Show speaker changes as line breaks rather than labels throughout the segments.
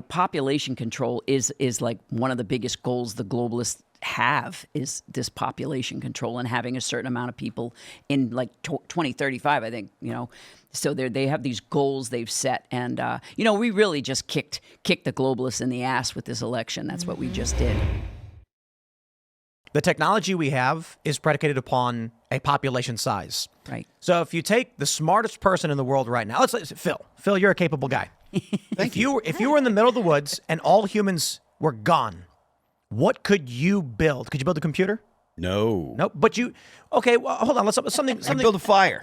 population control is like one of the biggest goals the globalists have, is this population control and having a certain amount of people in like 2035, I think, so they have these goals they've set. And, we really just kicked the globalists in the ass with this election. That's what we just did.
The technology we have is predicated upon a population size.
Right.
So if you take the smartest person in the world right now, let's say Phil, you're a capable guy. If you were in the middle of the woods and all humans were gone, what could you build? Could you build a computer?
No.
Nope. But okay, well, hold on. Let's something.
I build a fire.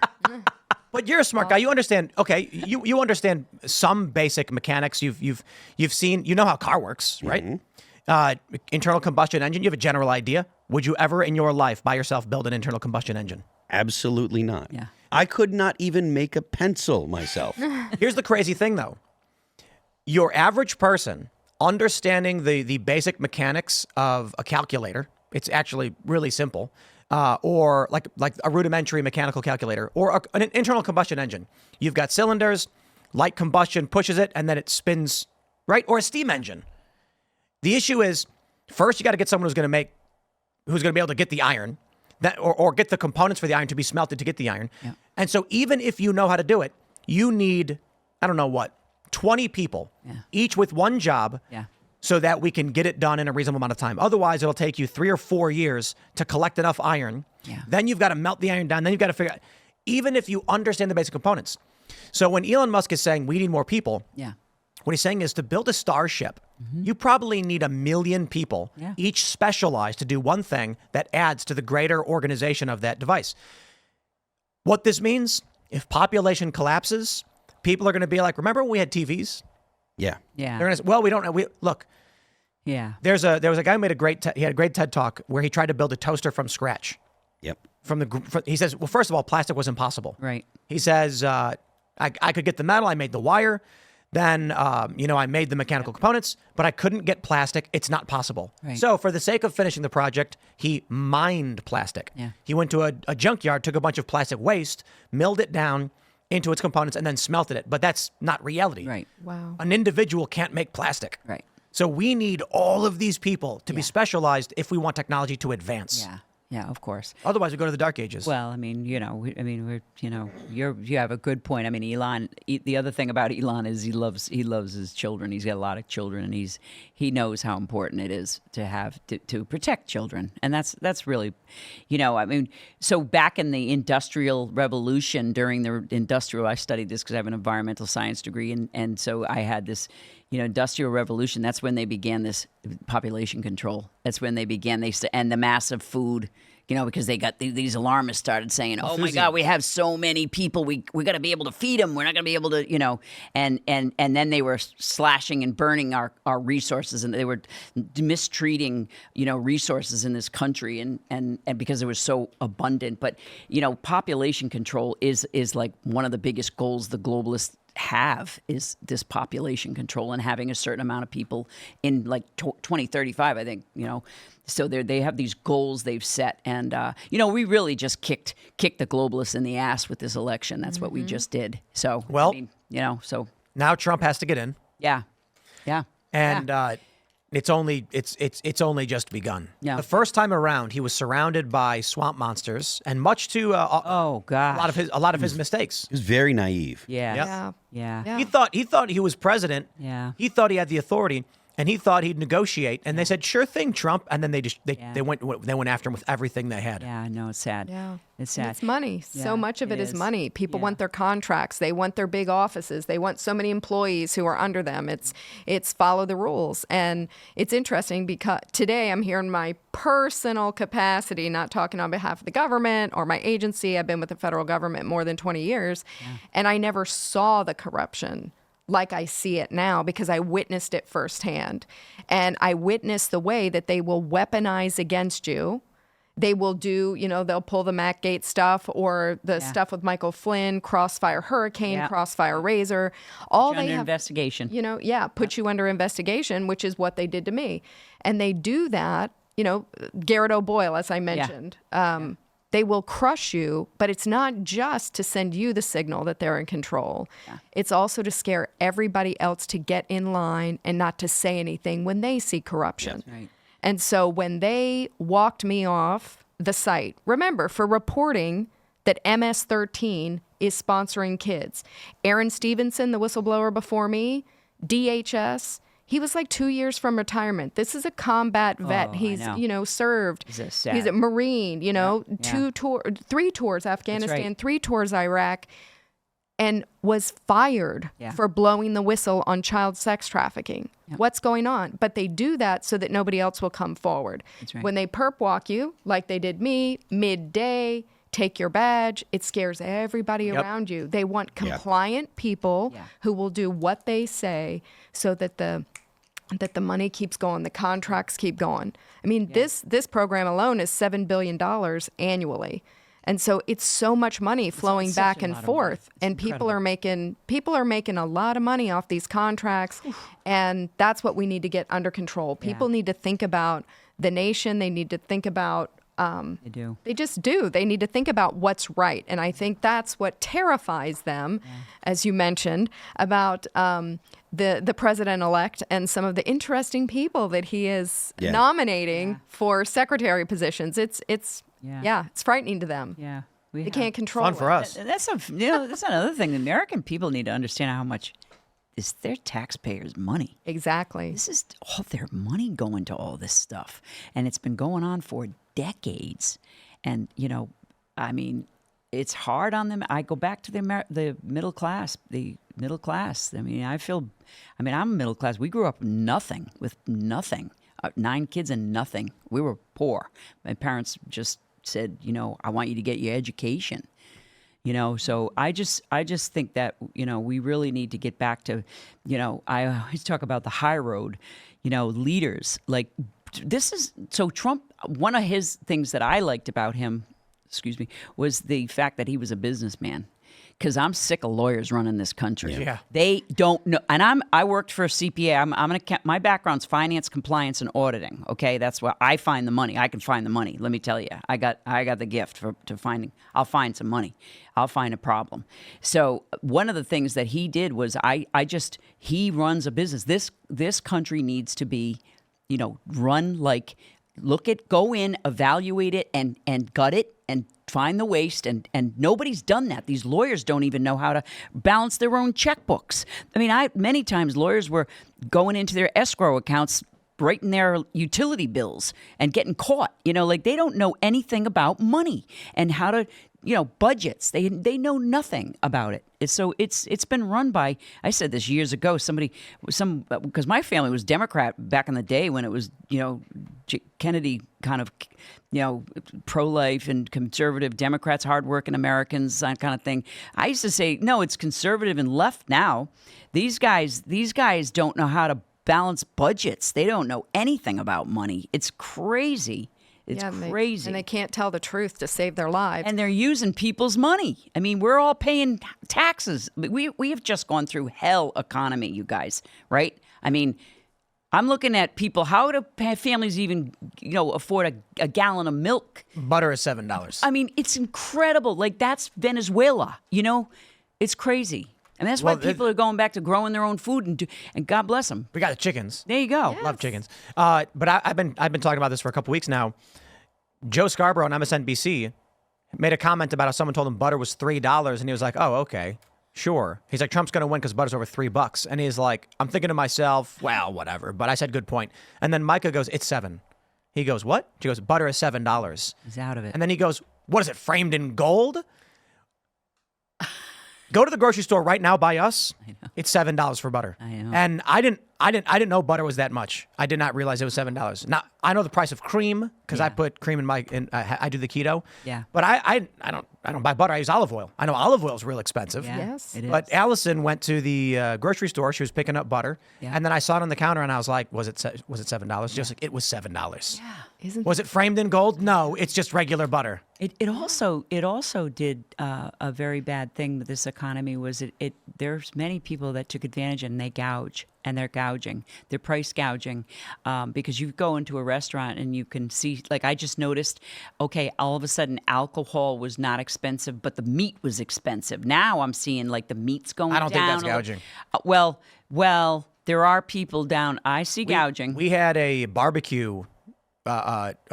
But you're a smart guy. You understand. Okay, you understand some basic mechanics. You've seen. You know how a car works, right? Mm-hmm. Internal combustion engine. You have a general idea. Would you ever in your life by yourself build an internal combustion engine?
Absolutely not.
Yeah.
I could not even make a pencil myself.
Here's the crazy thing, though. Your average person understanding the basic mechanics of a calculator, it's actually really simple, or like a rudimentary mechanical calculator, or an internal combustion engine. You've got cylinders, light combustion pushes it, and then it spins, right? Or a steam engine. The issue is, first you got to get someone who's going to be able to get the iron, or get the components for the iron to be smelted to get the iron.
Yeah.
And so even if you know how to do it, you need, I don't know what, 20 people, each with one job, so that we can get it done in a reasonable amount of time. Otherwise, it'll take you 3 or 4 years to collect enough iron.
Yeah.
Then you've got to melt the iron down. Then you've got to figure out, even if you understand the basic components. So when Elon Musk is saying we need more people, what he's saying is to build a starship, you probably need 1 million people, each specialized to do one thing that adds to the greater organization of that device. What this means, if population collapses, people are going to be like, remember when we had TVs?
Yeah.
Yeah.
They're going to say, well, we don't know. Look.
Yeah.
There was a guy who made he had a great TED Talk where he tried to build a toaster from scratch.
Yep.
He says, well, first of all, plastic was impossible.
Right.
He says, I could get the metal. I made the wire. Then, I made the mechanical components, but I couldn't get plastic. It's not possible.
Right.
So for the sake of finishing the project, he mined plastic.
Yeah.
He went to a junkyard, took a bunch of plastic waste, milled it down into its components, and then smelted it. But that's not reality.
Right.
Wow.
An individual can't make plastic.
Right.
So we need all of these people to be specialized if we want technology to advance.
Yeah. Yeah, of course.
Otherwise, we go to the dark ages.
Well, you have a good point. I mean, Elon. The other thing about Elon is he loves his children. He's got a lot of children, and he knows how important it is to have to protect children, and that's really, So back in the Industrial Revolution, during the industrial, I studied this because I have an environmental science degree, and so I had this. Industrial Revolution, that's when they began this population control. That's when they began, and the massive food, because they got these alarmists started saying, oh my God, we have so many people, we got to be able to feed them. We're not going to be able to, and then they were slashing and burning our resources, and they were mistreating, resources in this country, and because it was so abundant. But, population control is like one of the biggest goals the globalists have, is this population control and having a certain amount of people in like 2035, I think, so they have these goals they've set. And, we really just kicked the globalists in the ass with this election. That's what we just did. So,
well,
so
now Trump has to get in.
Yeah. Yeah.
And, it's only just begun.
Yeah.
The first time around, he was surrounded by swamp monsters, and much to
oh god,
a lot of his mistakes.
He was very naive.
Yeah.
He thought he was president.
Yeah.
He thought he had the authority, and he thought he'd negotiate. And they said, "Sure thing, Trump." And then they went after him with everything they had.
Yeah, no, it's sad.
Yeah.
It's sad.
And it's money.
Yeah,
So much of it is money. People
Yeah.
want their contracts. They want their big offices. They want so many employees who are under them. It's follow the rules. And it's interesting because today I'm here in my personal capacity, not talking on behalf of the government or my agency. I've been with the federal government more than 20 years, and I never saw the corruption like I see it now because I witnessed it firsthand. And I witnessed the way that they will weaponize against you. They will do, they'll pull the Matt Gaetz stuff or the stuff with Michael Flynn, Crossfire Hurricane, Crossfire Razor. All they have
investigation.
Put you under investigation, which is what they did to me. And they do that, Garrett O'Boyle, as I mentioned. they will crush you, but it's not just to send you the signal that they're in control. It's also to scare everybody else to get in line and not to say anything when they see corruption.
Right.
And so when they walked me off the site, remember, for reporting that MS-13 is sponsoring kids. Aaron Stevenson, the whistleblower before me, DHS, he was like 2 years from retirement. This is a combat vet.
Oh,
He's,
I know.
Served.
sad.
He's a Marine,
Yeah.
3 tours Afghanistan,
right.
3 tours Iraq, and was fired
Yeah.
for blowing the whistle on child sex trafficking. What's going on? But they do that so that nobody else will come forward.
That's right.
When they perp walk you, like they did me, midday, take your badge, it scares everybody around you. They want compliant people who will do what they say so that the money keeps going, the contracts keep going. I mean, this program alone is $7 billion annually. And so it's so much money flowing
such
back
a
and
lot of
forth.
money. It's
And people are making a lot of money off these contracts. And that's what we need to get under control. People need to think about the nation. They need to think about
They do.
they just do. They need to think about what's right. And I think that's what terrifies them, as you mentioned, about the president-elect and some of the interesting people that he is nominating for secretary positions. It's frightening to them.
Yeah.
They can't control
Fun
it.
for us.
That's that's another thing. The American people need to understand how much is their taxpayers' money.
Exactly.
This is all their money going to all this stuff. And it's been going on for decades. And, I mean, it's hard on them. I go back to the middle class, I mean, I'm middle class. We grew up with nothing, 9 kids and nothing. We were poor. My parents just said, I want you to get your education. So I just think that, we really need to get back to, I always talk about the high road, leaders. Like, so Trump, one of his things that I liked about him, was the fact that he was a businessman. Because I'm sick of lawyers running this country.
Yeah.
They don't know. And I worked for a CPA. My background's finance, compliance, and auditing. Okay, that's where I find the money. I can find the money. Let me tell you, I got the gift to finding. I'll find some money. I'll find a problem. So one of the things that he did was he runs a business. This country needs to be, run like, go in, evaluate it, and gut it, and find the waste, and nobody's done that. These lawyers don't even know how to balance their own checkbooks. I mean, many times lawyers were going into their escrow accounts, writing their utility bills and getting caught. Like, they don't know anything about money and how to, budgets. They know nothing about it. It's been run by, I said this years ago, because my family was Democrat back in the day when it was, Kennedy kind of, pro-life and conservative Democrats, hardworking Americans, that kind of thing. I used to say, no, it's conservative and left now. These guys don't know how to balance budgets. They don't know anything about money. It's crazy. It's crazy.
And they can't tell the truth to save their lives.
And they're using people's money. I mean, we're all paying taxes. We have just gone through hell economy, you guys, right? I mean, I'm looking at people. How do families even, afford a gallon of milk?
Butter is $7.
I mean, it's incredible. Like, that's Venezuela. It's crazy. And that's why people are going back to growing their own food, and God bless them.
We got the chickens.
There you go.
Yes.
Love chickens. But I've been talking about this for a couple weeks now. Joe Scarborough on MSNBC made a comment about how someone told him butter was $3, and he was like, "Oh, okay, sure." He's like, "Trump's going to win because butter's over $3." And he's like, "I'm thinking to myself, well, whatever." But I said, "Good point." And then Micah goes, "It's $7." He goes, "What?" She goes, "Butter is $7."
He's out of it.
And then he goes, "What is it, framed in gold?" Go to the grocery store right now by us. It's $7 for butter.
I know.
And I didn't know butter was that much. I did not realize it was $7. Now I know the price of cream because I put cream in I do the keto.
Yeah.
But I don't buy butter. I use olive oil. I know olive oil is real expensive.
Yeah,
Yes.
it is.
But Allison went to the grocery store. She was picking up butter,
Yeah.
and then I saw it on the counter, and I was like, "Was it $7?" Just like, it was $7.
Yeah.
Isn't
Was it framed in gold? No, it's just regular butter.
It also did a very bad thing with this economy. Was there's many people that took advantage and they gouge. and they're gouging. They're price gouging because you go into a restaurant and you can see, like I just noticed, okay, all of a sudden alcohol was not expensive, but the meat was expensive. Now I'm seeing like the meat's going down.
I don't think that's
a little-
gouging.
Well, there are people down. I see gouging.
We had a barbecue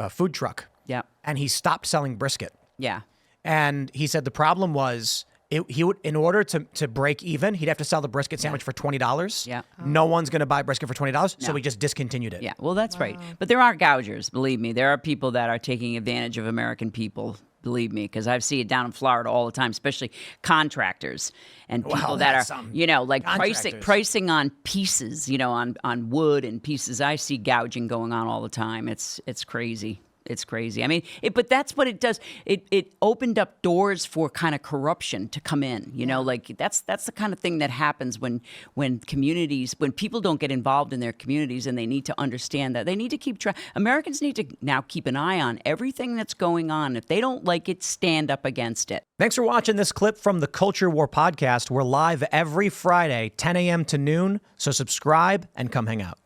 food truck,
Yeah.
and he stopped selling brisket.
Yeah.
And he said the problem was he would, in order to break even, he'd have to sell the brisket sandwich for $20.
Yeah.
No one's going to buy brisket for $20, so
No.
he just discontinued it.
Yeah, well, that's right. But there are gougers, believe me. There are people that are taking advantage of American people, believe me, because I see it down in Florida all the time, especially contractors and people
Well,
that
that's
are,
some
like
contractors.
pricing on pieces, on wood and pieces. I see gouging going on all the time. It's crazy. It's crazy. I mean, but that's what it does. It opened up doors for kind of corruption to come in. Like that's the kind of thing that happens when people don't get involved in their communities, and they need to understand that they need to keep track. Americans need to now keep an eye on everything that's going on. If they don't like it, stand up against it.
Thanks for watching this clip from the Culture War podcast. We're live every Friday, 10 a.m. to noon, so subscribe and come hang out.